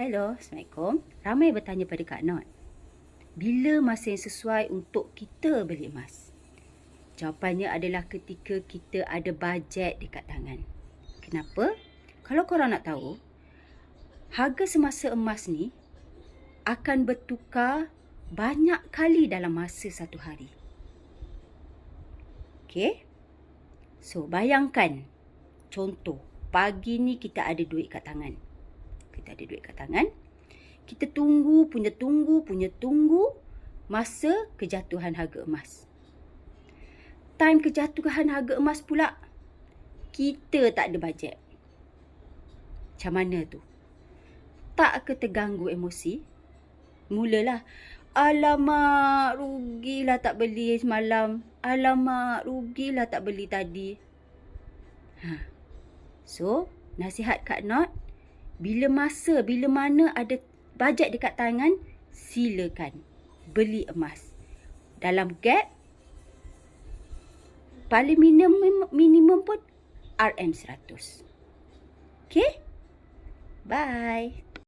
Hello, Assalamualaikum. Ramai bertanya pada Kak Not, bila masa yang sesuai untuk kita beli emas? Jawapannya adalah ketika kita ada bajet dekat tangan. Kenapa? Kalau korang nak tahu, harga semasa emas ni akan bertukar banyak kali dalam masa satu hari. Okay? So, bayangkan, contoh, pagi ni kita ada duit kat tangan. Kita tunggu masa kejatuhan harga emas. Time kejatuhan harga emas pula, kita tak ada bajet. Macam mana tu? Tak ke terganggu emosi? Mulalah, alamak, rugilah tak beli semalam. Alamak, rugilah tak beli tadi. So, nasihat Kak Not, bila mana ada bajet dekat tangan, silakan beli emas. Dalam gap, paling minimum pun RM100. Okay? Bye.